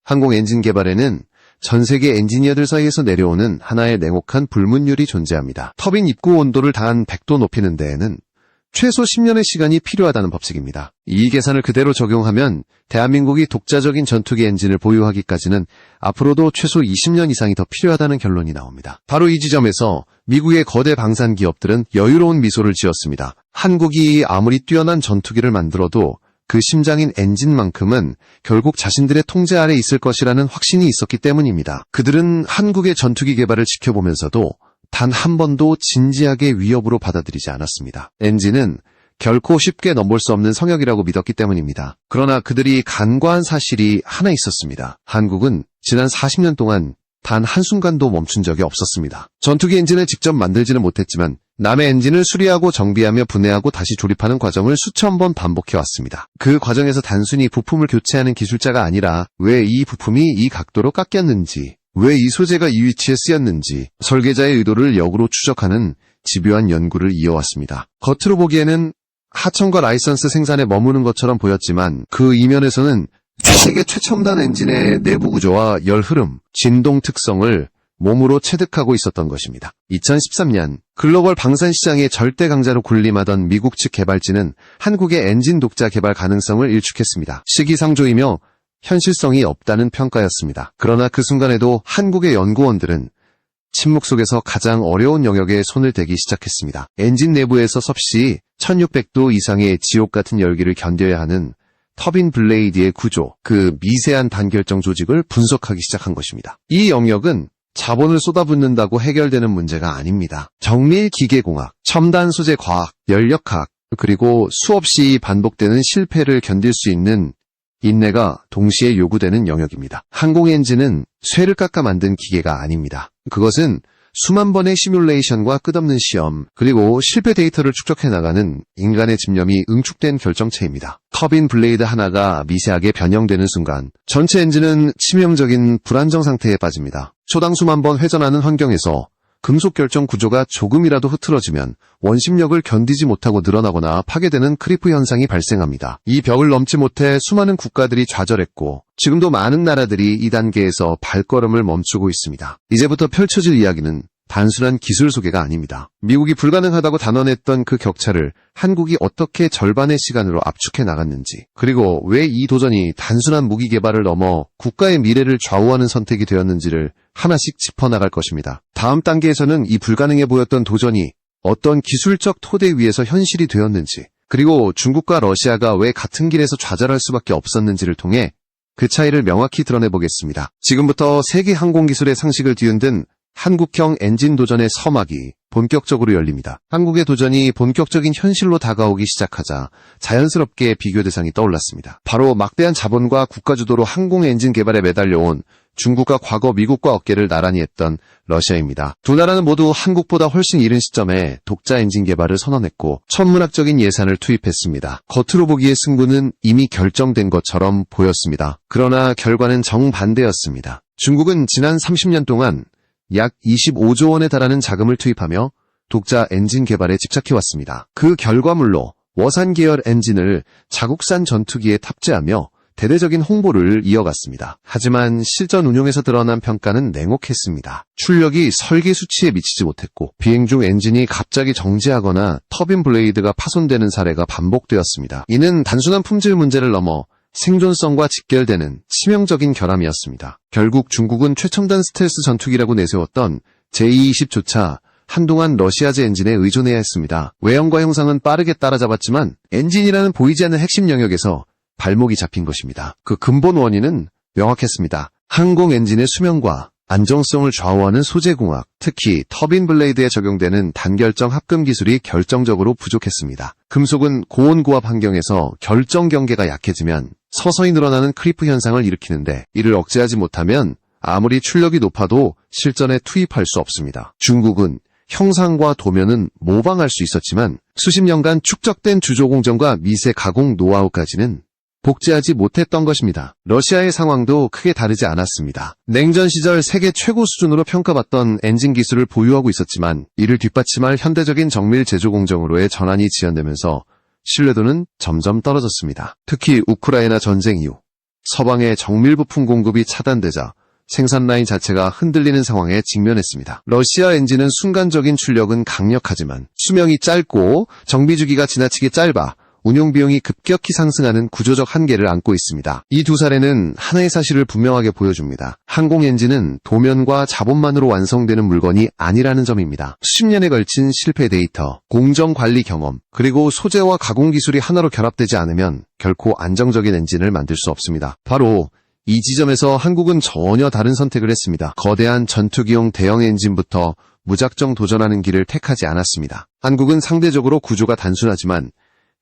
항공 엔진 개발에는 전 세계 엔지니어들 사이에서 내려오는 하나의 냉혹한 불문율이 존재합니다. 터빈 입구 온도를 단 100도 높이는 데에는 최소 10년의 시간이 필요하다는 법칙입니다. 이 계산을 그대로 적용하면 대한민국이 독자적인 전투기 엔진을 보유하기까지는 앞으로도 최소 20년 이상이 더 필요하다는 결론이 나옵니다. 바로 이 지점에서 미국의 거대 방산 기업들은 여유로운 미소를 지었습니다. 한국이 아무리 뛰어난 전투기를 만들어도 그 심장인 엔진만큼은 결국 자신들의 통제 아래 있을 것이라는 확신이 있었기 때문입니다. 그들은 한국의 전투기 개발을 지켜보면서도 단 한 번도 진지하게 위협으로 받아들이지 않았습니다. 엔진은 결코 쉽게 넘볼 수 없는 성역이라고 믿었기 때문입니다. 그러나 그들이 간과한 사실이 하나 있었습니다. 한국은 지난 40년 동안 단 한순간도 멈춘 적이 없었습니다. 전투기 엔진을 직접 만들지는 못했지만 남의 엔진을 수리하고 정비하며 분해하고 다시 조립하는 과정을 수천 번 반복해왔습니다. 그 과정에서 단순히 부품을 교체하는 기술자가 아니라 왜 이 부품이 이 각도로 깎였는지, 왜 이 소재가 이 위치에 쓰였는지 설계자의 의도를 역으로 추적하는 집요한 연구를 이어왔습니다. 겉으로 보기에는 하청과 라이선스 생산에 머무는 것처럼 보였지만 그 이면에서는 세계 최첨단 엔진의 내부 구조와 열 흐름, 진동 특성을 몸으로 체득하고 있었던 것입니다. 2013년 글로벌 방산 시장의 절대 강자로 군림하던 미국 측 개발진은 한국의 엔진 독자 개발 가능성을 일축했습니다. 시기상조이며 현실성이 없다는 평가였습니다. 그러나 그 순간에도 한국의 연구원들은 침묵 속에서 가장 어려운 영역에 손을 대기 시작했습니다. 엔진 내부에서 섭씨 1600도 이상의 지옥 같은 열기를 견뎌야 하는 터빈 블레이드의 구조, 그 미세한 단결정 조직을 분석하기 시작한 것입니다. 이 영역은 자본을 쏟아붓는다고 해결되는 문제가 아닙니다. 정밀 기계공학, 첨단 소재 과학, 연력학, 그리고 수없이 반복되는 실패를 견딜 수 있는 인내가 동시에 요구되는 영역입니다. 항공 엔진은 쇠를 깎아 만든 기계가 아닙니다. 그것은 수만 번의 시뮬레이션과 끝없는 시험, 그리고 실패 데이터를 축적해 나가는 인간의 집념이 응축된 결정체입니다. 터빈 블레이드 하나가 미세하게 변형되는 순간 전체 엔진은 치명적인 불안정 상태에 빠집니다. 초당 수만 번 회전하는 환경에서 금속 결정 구조가 조금이라도 흐트러지면 원심력을 견디지 못하고 늘어나거나 파괴되는 크리프 현상이 발생합니다. 이 벽을 넘지 못해 수많은 국가들이 좌절했고 지금도 많은 나라들이 이 단계에서 발걸음을 멈추고 있습니다. 이제부터 펼쳐질 이야기는 단순한 기술 소개가 아닙니다. 미국이 불가능하다고 단언했던 그 격차를 한국이 어떻게 절반의 시간으로 압축해 나갔는지, 그리고 왜 이 도전이 단순한 무기 개발을 넘어 국가의 미래를 좌우하는 선택이 되었는지를 하나씩 짚어나갈 것입니다. 다음 단계에서는 이 불가능해 보였던 도전이 어떤 기술적 토대 위에서 현실이 되었는지, 그리고 중국과 러시아가 왜 같은 길에서 좌절할 수밖에 없었는지를 통해 그 차이를 명확히 드러내보겠습니다. 지금부터 세계 항공기술의 상식을 뒤흔든 한국형 엔진 도전의 서막이 본격적으로 열립니다. 한국의 도전이 본격적인 현실로 다가오기 시작하자 자연스럽게 비교 대상이 떠올랐습니다. 바로 막대한 자본과 국가주도로 항공 엔진 개발에 매달려온 중국과 과거 미국과 어깨를 나란히 했던 러시아입니다. 두 나라는 모두 한국보다 훨씬 이른 시점에 독자 엔진 개발을 선언했고 천문학적인 예산을 투입했습니다. 겉으로 보기에 승부는 이미 결정된 것처럼 보였습니다. 그러나 결과는 정반대였습니다. 중국은 지난 30년 동안 약 25조 원에 달하는 자금을 투입하며 독자 엔진 개발에 집착해왔습니다. 그 결과물로 워산 계열 엔진을 자국산 전투기에 탑재하며 대대적인 홍보를 이어갔습니다. 하지만 실전 운용에서 드러난 평가는 냉혹했습니다. 출력이 설계 수치에 미치지 못했고 비행 중 엔진이 갑자기 정지하거나 터빈 블레이드가 파손되는 사례가 반복되었습니다. 이는 단순한 품질 문제를 넘어 생존성과 직결되는 치명적인 결함이었습니다. 결국 중국은 최첨단 스텔스 전투기라고 내세웠던 J-20조차 한동안 러시아제 엔진에 의존해야 했습니다. 외형과 형상은 빠르게 따라잡았지만 엔진이라는 보이지 않는 핵심 영역에서 발목이 잡힌 것입니다. 그 근본 원인은 명확했습니다. 항공 엔진의 수명과 안정성을 좌우하는 소재공학, 특히 터빈 블레이드에 적용되는 단결정 합금 기술이 결정적으로 부족했습니다. 금속은 고온고압 환경에서 결정 경계가 약해지면 서서히 늘어나는 크리프 현상을 일으키는데 이를 억제하지 못하면 아무리 출력이 높아도 실전에 투입할 수 없습니다. 중국은 형상과 도면은 모방할 수 있었지만 수십 년간 축적된 주조 공정과 미세 가공 노하우까지는 복제하지 못했던 것입니다. 러시아의 상황도 크게 다르지 않았습니다. 냉전 시절 세계 최고 수준으로 평가받던 엔진 기술을 보유하고 있었지만 이를 뒷받침할 현대적인 정밀 제조 공정으로의 전환이 지연되면서 신뢰도는 점점 떨어졌습니다. 특히 우크라이나 전쟁 이후 서방의 정밀 부품 공급이 차단되자 생산 라인 자체가 흔들리는 상황에 직면했습니다. 러시아 엔진은 순간적인 출력은 강력하지만 수명이 짧고 정비 주기가 지나치게 짧아 운용 비용이 급격히 상승하는 구조적 한계를 안고 있습니다. 이 두 사례는 하나의 사실을 분명하게 보여줍니다. 항공 엔진은 도면과 자본만으로 완성되는 물건이 아니라는 점입니다. 수십 년에 걸친 실패 데이터, 공정 관리 경험, 그리고 소재와 가공 기술이 하나로 결합되지 않으면 결코 안정적인 엔진을 만들 수 없습니다. 바로 이 지점에서 한국은 전혀 다른 선택을 했습니다. 거대한 전투기용 대형 엔진부터 무작정 도전하는 길을 택하지 않았습니다. 한국은 상대적으로 구조가 단순하지만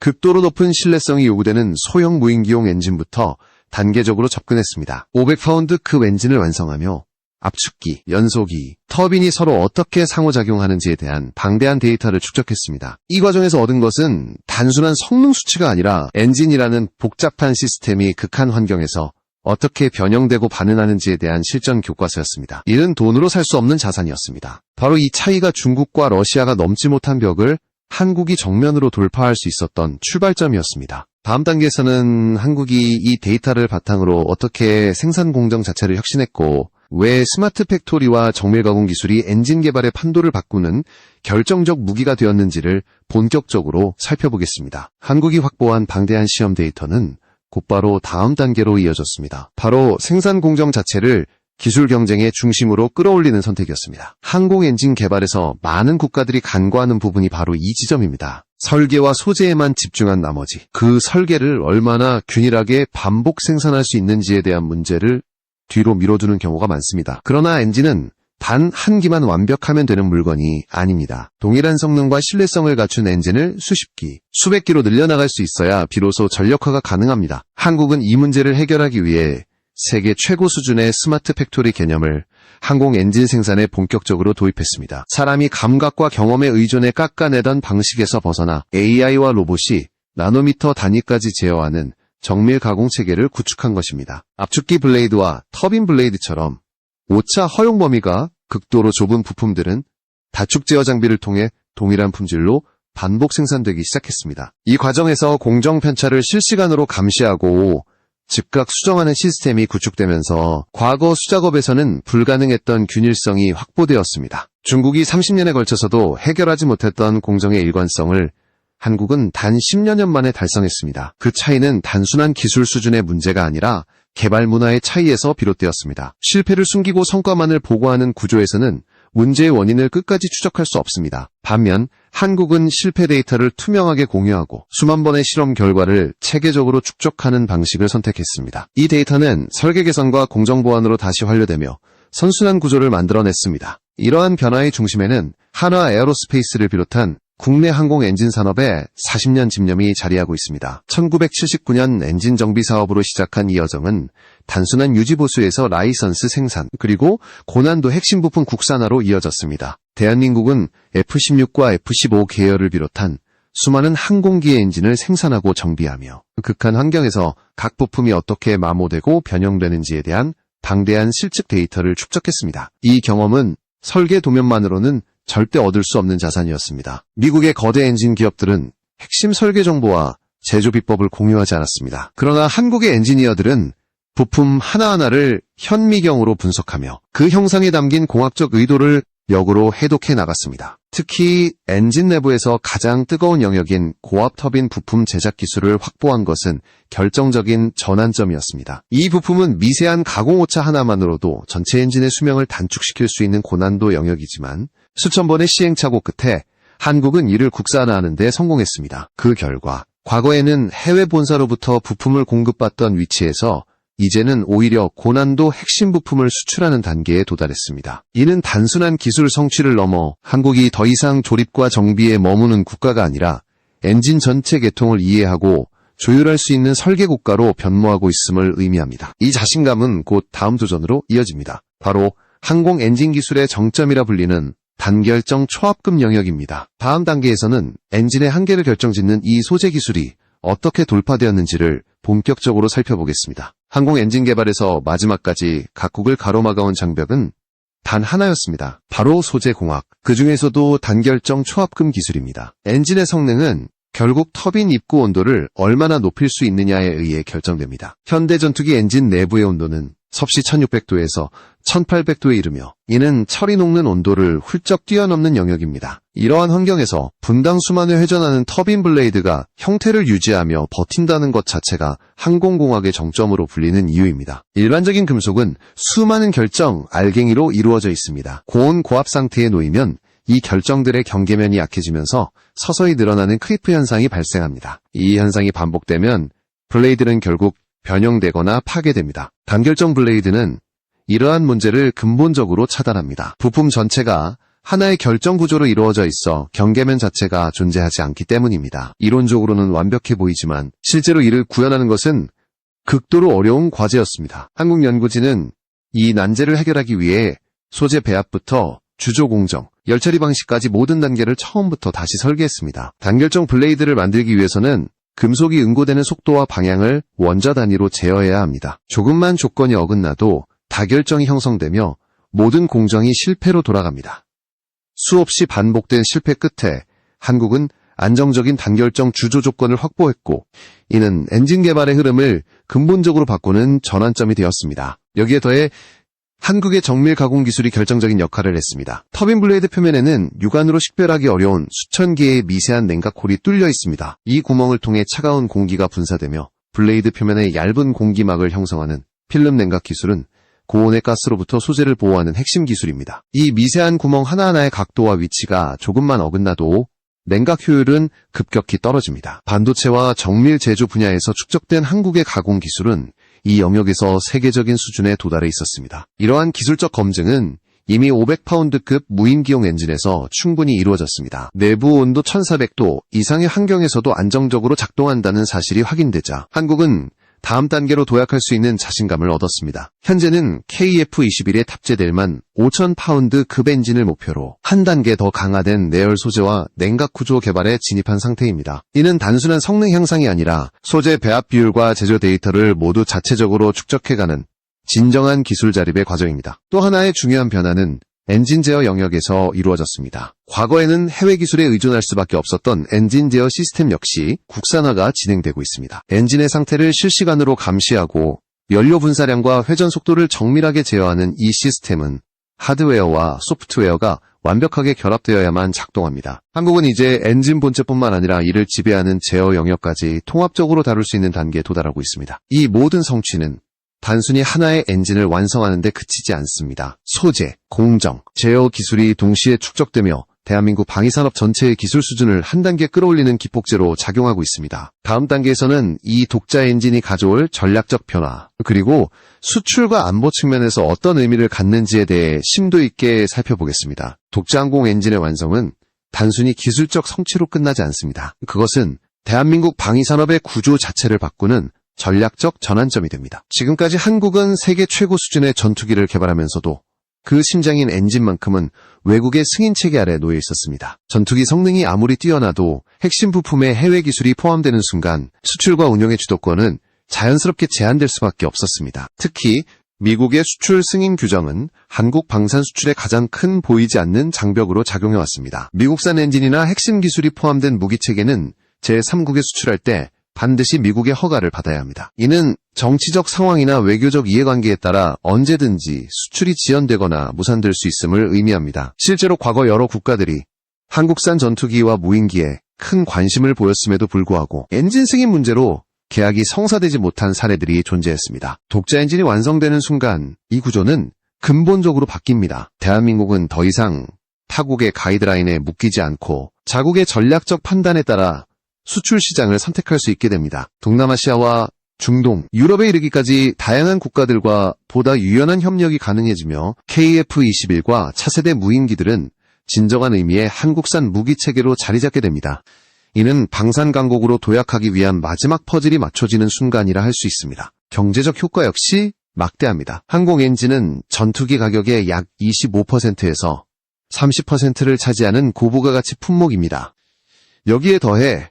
극도로 높은 신뢰성이 요구되는 소형 무인기용 엔진부터 단계적으로 접근했습니다. 500파운드급 엔진을 완성하며 압축기, 연소기, 터빈이 서로 어떻게 상호작용하는지에 대한 방대한 데이터를 축적했습니다. 이 과정에서 얻은 것은 단순한 성능 수치가 아니라 엔진이라는 복잡한 시스템이 극한 환경에서 어떻게 변형되고 반응하는지에 대한 실전 교과서였습니다. 이는 돈으로 살 수 없는 자산이었습니다. 바로 이 차이가 중국과 러시아가 넘지 못한 벽을 한국이 정면으로 돌파할 수 있었던 출발점이었습니다. 다음 단계에서는 한국이 이 데이터를 바탕으로 어떻게 생산 공정 자체를 혁신했고 왜 스마트 팩토리와 정밀 가공 기술이 엔진 개발의 판도를 바꾸는 결정적 무기가 되었는지를 본격적으로 살펴보겠습니다. 한국이 확보한 방대한 시험 데이터는 곧바로 다음 단계로 이어졌습니다. 바로 생산 공정 자체를 기술 경쟁의 중심으로 끌어올리는 선택이었습니다. 항공 엔진 개발에서 많은 국가들이 간과하는 부분이 바로 이 지점입니다. 설계와 소재에만 집중한 나머지 그 설계를 얼마나 균일하게 반복 생산할 수 있는지에 대한 문제를 뒤로 미뤄두는 경우가 많습니다. 그러나 엔진은 단 한 기만 완벽하면 되는 물건이 아닙니다. 동일한 성능과 신뢰성을 갖춘 엔진을 수십 기, 수백 기로 늘려나갈 수 있어야 비로소 전력화가 가능합니다. 한국은 이 문제를 해결하기 위해 세계 최고 수준의 스마트 팩토리 개념을 항공 엔진 생산에 본격적으로 도입했습니다. 사람이 감각과 경험에 의존해 깎아내던 방식에서 벗어나 AI와 로봇이 나노미터 단위까지 제어하는 정밀 가공 체계를 구축한 것입니다. 압축기 블레이드와 터빈 블레이드처럼 오차 허용 범위가 극도로 좁은 부품들은 다축 제어 장비를 통해 동일한 품질로 반복 생산되기 시작했습니다. 이 과정에서 공정 편차를 실시간으로 감시하고 즉각 수정하는 시스템이 구축되면서 과거 수작업에서는 불가능했던 균일성이 확보되었습니다. 중국이 30년에 걸쳐서도 해결하지 못했던 공정의 일관성을 한국은 단 10여 년 만에 달성했습니다. 그 차이는 단순한 기술 수준의 문제가 아니라 개발 문화의 차이에서 비롯되었습니다. 실패를 숨기고 성과만을 보고하는 구조에서는 문제의 원인을 끝까지 추적할 수 없습니다. 반면 한국은 실패 데이터를 투명하게 공유하고 수만 번의 실험 결과를 체계적으로 축적하는 방식을 선택했습니다. 이 데이터는 설계 개선과 공정 보완으로 다시 완료되며 선순환 구조를 만들어냈습니다. 이러한 변화의 중심에는 한화 에어로스페이스를 비롯한 국내 항공 엔진 산업의 40년 집념이 자리하고 있습니다. 1979년 엔진 정비 사업으로 시작한 이 여정은 단순한 유지보수에서 라이선스 생산, 그리고 고난도 핵심 부품 국산화로 이어졌습니다. 대한민국은 F-16과 F-15 계열을 비롯한 수많은 항공기의 엔진을 생산하고 정비하며 극한 환경에서 각 부품이 어떻게 마모되고 변형되는지에 대한 방대한 실측 데이터를 축적했습니다. 이 경험은 설계 도면만으로는 절대 얻을 수 없는 자산이었습니다. 미국의 거대 엔진 기업들은 핵심 설계 정보와 제조 비법을 공유하지 않았습니다. 그러나 한국의 엔지니어들은 부품 하나하나를 현미경으로 분석하며 그 형상에 담긴 공학적 의도를 역으로 해독해 나갔습니다. 특히 엔진 내부에서 가장 뜨거운 영역인 고압 터빈 부품 제작 기술을 확보한 것은 결정적인 전환점이었습니다. 이 부품은 미세한 가공 오차 하나만으로도 전체 엔진의 수명을 단축시킬 수 있는 고난도 영역이지만 수천 번의 시행착오 끝에 한국은 이를 국산화하는 데 성공했습니다. 그 결과 과거에는 해외 본사로부터 부품을 공급받던 위치에서 이제는 오히려 고난도 핵심 부품을 수출하는 단계에 도달했습니다. 이는 단순한 기술 성취를 넘어 한국이 더 이상 조립과 정비에 머무는 국가가 아니라 엔진 전체 계통을 이해하고 조율할 수 있는 설계 국가로 변모하고 있음을 의미합니다. 이 자신감은 곧 다음 도전으로 이어집니다. 바로 항공 엔진 기술의 정점이라 불리는 단결정 초합금 영역입니다. 다음 단계에서는 엔진의 한계를 결정짓는 이 소재 기술이 어떻게 돌파되었는지를 본격적으로 살펴보겠습니다. 항공 엔진 개발에서 마지막까지 각국을 가로막아온 장벽은 단 하나였습니다. 바로 소재 공학. 그 중에서도 단결정 초합금 기술입니다. 엔진의 성능은 결국 터빈 입구 온도를 얼마나 높일 수 있느냐에 의해 결정됩니다. 현대 전투기 엔진 내부의 온도는 섭씨 1600도에서 1800도에 이르며 이는 철이 녹는 온도를 훌쩍 뛰어넘는 영역입니다. 이러한 환경에서 분당 수만회 회전하는 터빈 블레이드가 형태를 유지하며 버틴다는 것 자체가 항공공학의 정점으로 불리는 이유입니다. 일반적인 금속은 수많은 결정, 알갱이로 이루어져 있습니다. 고온 고압 상태에 놓이면 이 결정들의 경계면이 약해지면서 서서히 늘어나는 크리프 현상이 발생합니다. 이 현상이 반복되면 블레이드는 결국 변형되거나 파괴됩니다. 단결정 블레이드는 이러한 문제를 근본적으로 차단합니다. 부품 전체가 하나의 결정 구조로 이루어져 있어 경계면 자체가 존재하지 않기 때문입니다. 이론적으로는 완벽해 보이지만 실제로 이를 구현하는 것은 극도로 어려운 과제였습니다. 한국연구진은 이 난제를 해결하기 위해 소재 배합부터 주조 공정, 열처리 방식까지 모든 단계를 처음부터 다시 설계했습니다. 단결정 블레이드를 만들기 위해서는 금속이 응고되는 속도와 방향을 원자 단위로 제어해야 합니다. 조금만 조건이 어긋나도 다결정이 형성되며 모든 공정이 실패로 돌아갑니다. 수없이 반복된 실패 끝에 한국은 안정적인 단결정 주조 조건을 확보했고 이는 엔진 개발의 흐름을 근본적으로 바꾸는 전환점이 되었습니다. 여기에 더해 한국의 정밀 가공 기술이 결정적인 역할을 했습니다. 터빈 블레이드 표면에는 육안으로 식별하기 어려운 수천 개의 미세한 냉각홀이 뚫려 있습니다. 이 구멍을 통해 차가운 공기가 분사되며 블레이드 표면에 얇은 공기막을 형성하는 필름 냉각 기술은 고온의 가스로부터 소재를 보호하는 핵심 기술입니다. 이 미세한 구멍 하나하나의 각도와 위치가 조금만 어긋나도 냉각 효율은 급격히 떨어집니다. 반도체와 정밀 제조 분야에서 축적된 한국의 가공 기술은 이 영역에서 세계적인 수준에 도달해 있었습니다. 이러한 기술적 검증은 이미 500파운드급 무인기용 엔진에서 충분히 이루어졌습니다. 내부 온도 1400도 이상의 환경에서도 안정적으로 작동한다는 사실이 확인되자 한국은 다음 단계로 도약할 수 있는 자신감을 얻었습니다. 현재는 KF-21에 탑재될 만 5000파운드 급 엔진을 목표로 한 단계 더 강화된 내열 소재와 냉각 구조 개발에 진입한 상태입니다. 이는 단순한 성능 향상이 아니라 소재 배합 비율과 제조 데이터를 모두 자체적으로 축적해가는 진정한 기술 자립의 과정입니다. 또 하나의 중요한 변화는 엔진 제어 영역에서 이루어졌습니다. 과거에는 해외 기술에 의존할 수밖에 없었던 엔진 제어 시스템 역시 국산화가 진행되고 있습니다. 엔진의 상태를 실시간으로 감시하고 연료 분사량과 회전 속도를 정밀하게 제어하는 이 시스템은 하드웨어와 소프트웨어가 완벽하게 결합되어야만 작동합니다. 한국은 이제 엔진 본체뿐만 아니라 이를 지배하는 제어 영역까지 통합적으로 다룰 수 있는 단계에 도달하고 있습니다. 이 모든 성취는 단순히 하나의 엔진을 완성하는 데 그치지 않습니다. 소재, 공정, 제어 기술이 동시에 축적되며 대한민국 방위산업 전체의 기술 수준을 한 단계 끌어올리는 기폭제로 작용하고 있습니다. 다음 단계에서는 이 독자 엔진이 가져올 전략적 변화, 그리고 수출과 안보 측면에서 어떤 의미를 갖는지에 대해 심도 있게 살펴보겠습니다. 독자 항공 엔진의 완성은 단순히 기술적 성취로 끝나지 않습니다. 그것은 대한민국 방위산업의 구조 자체를 바꾸는 전략적 전환점이 됩니다. 지금까지 한국은 세계 최고 수준의 전투기를 개발하면서도 그 심장인 엔진만큼은 외국의 승인 체계 아래 놓여 있었습니다. 전투기 성능이 아무리 뛰어나도 핵심 부품에 해외 기술이 포함되는 순간 수출과 운용의 주도권은 자연스럽게 제한될 수밖에 없었습니다. 특히 미국의 수출 승인 규정은 한국 방산 수출에 가장 큰 보이지 않는 장벽으로 작용해왔습니다. 미국산 엔진이나 핵심 기술이 포함된 무기체계는 제3국에 수출할 때 반드시 미국의 허가를 받아야 합니다. 이는 정치적 상황이나 외교적 이해관계에 따라 언제든지 수출이 지연되거나 무산될 수 있음을 의미합니다. 실제로 과거 여러 국가들이 한국산 전투기와 무인기에 큰 관심을 보였음에도 불구하고 엔진 승인 문제로 계약이 성사되지 못한 사례들이 존재했습니다. 독자 엔진이 완성되는 순간 이 구조는 근본적으로 바뀝니다. 대한민국은 더 이상 타국의 가이드라인에 묶이지 않고 자국의 전략적 판단에 따라 수출 시장을 선택할 수 있게 됩니다. 동남아시아와 중동, 유럽에 이르기까지 다양한 국가들과 보다 유연한 협력이 가능해지며 KF-21과 차세대 무인기들은 진정한 의미의 한국산 무기체계로 자리잡게 됩니다. 이는 방산 강국으로 도약하기 위한 마지막 퍼즐이 맞춰지는 순간이라 할 수 있습니다. 경제적 효과 역시 막대합니다. 항공 엔진은 전투기 가격의 약 25%에서 30%를 차지하는 고부가가치 품목입니다. 여기에 더해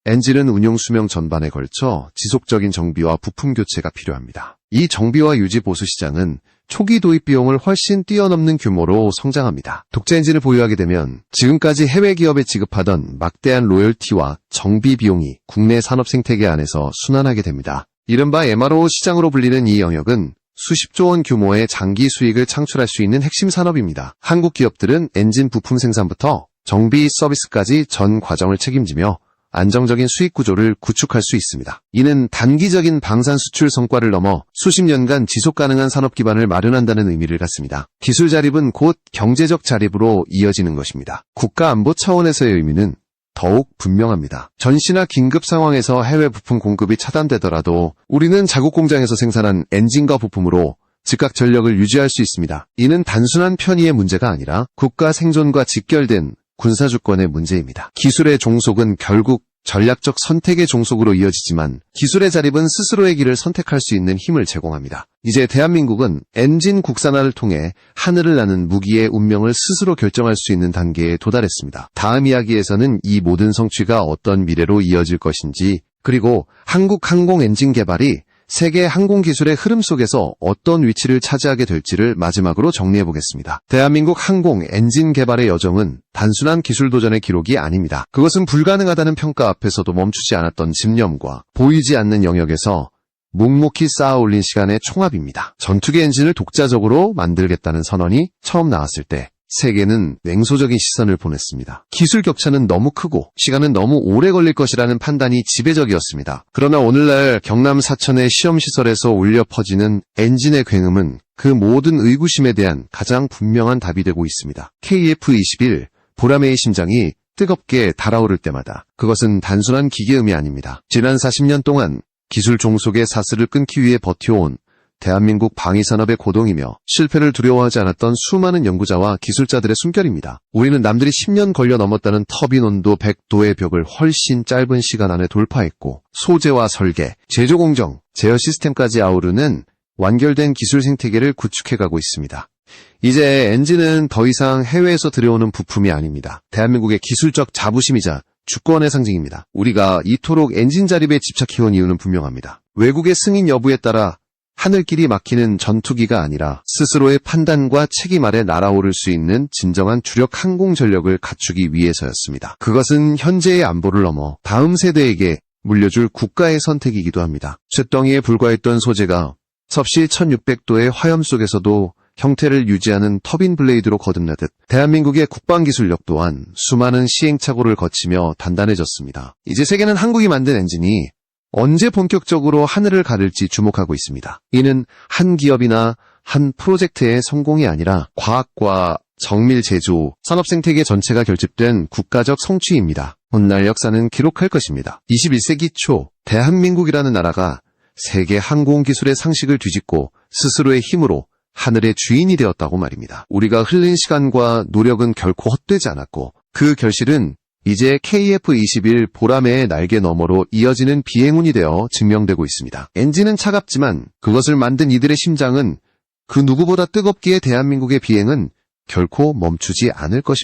엔진은 운용 수명 전반에 걸쳐 지속적인 정비와 부품 교체가 필요합니다. 이 정비와 유지 보수 시장은 초기 도입 비용을 훨씬 뛰어넘는 규모로 성장합니다. 독자 엔진을 보유하게 되면 지금까지 해외 기업에 지급하던 막대한 로열티와 정비 비용이 국내 산업 생태계 안에서 순환하게 됩니다. 이른바 MRO 시장으로 불리는 이 영역은 수십조 원 규모의 장기 수익을 창출할 수 있는 핵심 산업입니다. 한국 기업들은 엔진 부품 생산부터 정비 서비스까지 전 과정을 책임지며 안정적인 수익 구조를 구축할 수 있습니다. 이는 단기적인 방산 수출 성과를 넘어 수십 년간 지속 가능한 산업 기반을 마련한다는 의미를 갖습니다. 기술 자립은 곧 경제적 자립으로 이어지는 것입니다. 국가 안보 차원에서의 의미는 더욱 분명합니다. 전시나 긴급 상황에서 해외 부품 공급이 차단되더라도 우리는 자국 공장에서 생산한 엔진과 부품으로 즉각 전력을 유지할 수 있습니다. 이는 단순한 편의의 문제가 아니라 국가 생존과 직결된 군사주권의 문제입니다. 기술의 종속은 결국 전략적 선택의 종속으로 이어지지만 기술의 자립은 스스로의 길을 선택할 수 있는 힘을 제공합니다. 이제 대한민국은 엔진 국산화를 통해 하늘을 나는 무기의 운명을 스스로 결정할 수 있는 단계에 도달했습니다. 다음 이야기에서는 이 모든 성취가 어떤 미래로 이어질 것인지, 그리고 한국 항공 엔진 개발이 세계 항공기술의 흐름 속에서 어떤 위치를 차지하게 될지를 마지막으로 정리해보겠습니다. 대한민국 항공 엔진 개발의 여정은 단순한 기술 도전의 기록이 아닙니다. 그것은 불가능하다는 평가 앞에서도 멈추지 않았던 집념과 보이지 않는 영역에서 묵묵히 쌓아 올린 시간의 총합입니다. 전투기 엔진을 독자적으로 만들겠다는 선언이 처음 나왔을 때 세계는 냉소적인 시선을 보냈습니다. 기술 격차는 너무 크고 시간은 너무 오래 걸릴 것이라는 판단이 지배적이었습니다. 그러나 오늘날 경남 사천의 시험시설에서 울려 퍼지는 엔진의 굉음은 그 모든 의구심에 대한 가장 분명한 답이 되고 있습니다. KF-21 보라매의 심장이 뜨겁게 달아오를 때마다 그것은 단순한 기계음이 아닙니다. 지난 40년 동안 기술 종속의 사슬을 끊기 위해 버텨온 대한민국 방위산업의 고동이며 실패를 두려워하지 않았던 수많은 연구자와 기술자들의 숨결입니다. 우리는 남들이 10년 걸려 넘었다는 터빈 온도 100도의 벽을 훨씬 짧은 시간 안에 돌파했고 소재와 설계, 제조 공정, 제어 시스템까지 아우르는 완결된 기술 생태계를 구축해가고 있습니다. 이제 엔진은 더 이상 해외에서 들여오는 부품이 아닙니다. 대한민국의 기술적 자부심이자 주권의 상징입니다. 우리가 이토록 엔진 자립에 집착해온 이유는 분명합니다. 외국의 승인 여부에 따라 하늘길이 막히는 전투기가 아니라 스스로의 판단과 책임 아래 날아오를 수 있는 진정한 주력 항공 전력을 갖추기 위해서였습니다. 그것은 현재의 안보를 넘어 다음 세대에게 물려줄 국가의 선택이기도 합니다. 쇳덩이에 불과했던 소재가 섭씨 1600도의 화염 속에서도 형태를 유지하는 터빈 블레이드로 거듭나듯 대한민국의 국방기술력 또한 수많은 시행착오를 거치며 단단해졌습니다. 이제 세계는 한국이 만든 엔진이 언제 본격적으로 하늘을 가를지 주목하고 있습니다. 이는 한 기업이나 한 프로젝트의 성공이 아니라 과학과 정밀 제조, 산업 생태계 전체가 결집된 국가적 성취입니다. 훗날 역사는 기록할 것입니다. 21세기 초 대한민국이라는 나라가 세계 항공기술의 상식을 뒤집고 스스로의 힘으로 하늘의 주인이 되었다고 말입니다. 우리가 흘린 시간과 노력은 결코 헛되지 않았고 그 결실은 이제 KF-21 보라매의 날개 너머로 이어지는 비행운이 되어 증명되고 있습니다. 엔진은 차갑지만 그것을 만든 이들의 심장은 그 누구보다 뜨겁기에 대한민국의 비행은 결코 멈추지 않을 것입니다.